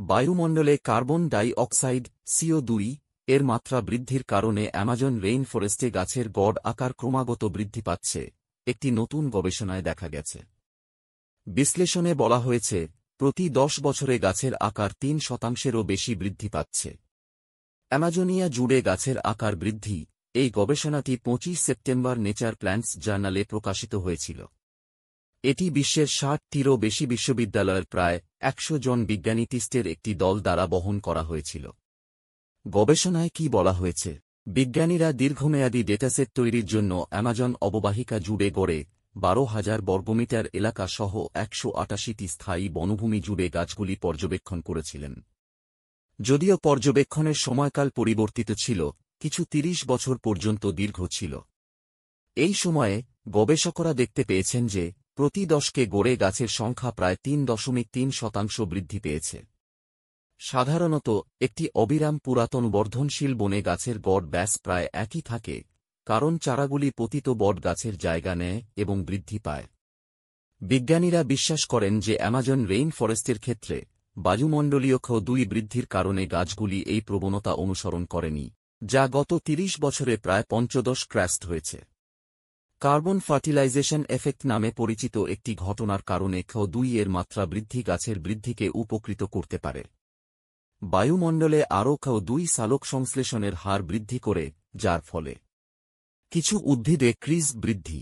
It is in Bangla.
বায়ুমণ্ডলে কার্বন ডাই অক্সাইড CO2 এর মাত্রা বৃদ্ধির কারণে অ্যামাজন রেইন ফরেস্টে গাছের গড় আকার ক্রমাগত বৃদ্ধি পাচ্ছে, একটি নতুন গবেষণায় দেখা গেছে। বিশ্লেষণে বলা হয়েছে, প্রতি 10 বছরে গাছের আকার 3%-এরও বেশি বৃদ্ধি পাচ্ছে। অ্যামাজনিয়া জুড়ে গাছের আকার বৃদ্ধি, এই গবেষণাটি 25 সেপ্টেম্বর নেচার প্ল্যান্টস জার্নালে প্রকাশিত হয়েছিল। এটি বিশ্বের 60টিরও বেশি বিশ্ববিদ্যালয়ের প্রায় 100 জন বিজ্ঞানীটিস্টের একটি দল দ্বারা বহন করা হয়েছিল। গবেষণায় কি বলা হয়েছে? বিজ্ঞানীরা দীর্ঘমেয়াদী ডেটাসেট তৈরির জন্য অ্যামাজন অববাহিকা জুড়ে গড়ে 12,000 বর্গমিটার এলাকা সহ 188টি স্থায়ী বনভূমি জুড়ে গাছগুলি পর্যবেক্ষণ করেছিলেন। যদিও পর্যবেক্ষণের সময়কাল পরিবর্তিত ছিল, কিছু 30 বছর পর্যন্ত দীর্ঘ ছিল। এই সময়ে গবেষকরা দেখতে পেয়েছেন যে প্রতি দশকে গড়ে গাছের সংখ্যা প্রায় 3.3% বৃদ্ধি পেয়েছে। সাধারণত একটি অবিরাম পুরাতন বর্ধনশীল বনে গাছের গড় ব্যাস প্রায় একই থাকে, কারণ চারাগুলি পতিত বট গাছের জায়গা নেয় এবং বৃদ্ধি পায়। বিজ্ঞানীরা বিশ্বাস করেন যে অ্যামাজন রেইন ফরেস্টের ক্ষেত্রে বায়ুমণ্ডলীয় CO2 বৃদ্ধির কারণে গাছগুলি এই প্রবণতা অনুসরণ করেনি, যা গত 30 বছরে প্রায় 15 ক্র্যাস্ট হয়েছে। কার্বন ফার্টিলাইজেশন এফেক্ট নামে পরিচিত একটি ঘটনার কারণে CO2 এর মাত্রা বৃদ্ধি গাছের বৃদ্ধিকে উপকৃত করতে পারে। বায়ুমণ্ডলে আরও CO2 সালোক সংশ্লেষণের হার বৃদ্ধি করে, যার ফলে কিছু উদ্ভিদে ক্রিজ বৃদ্ধি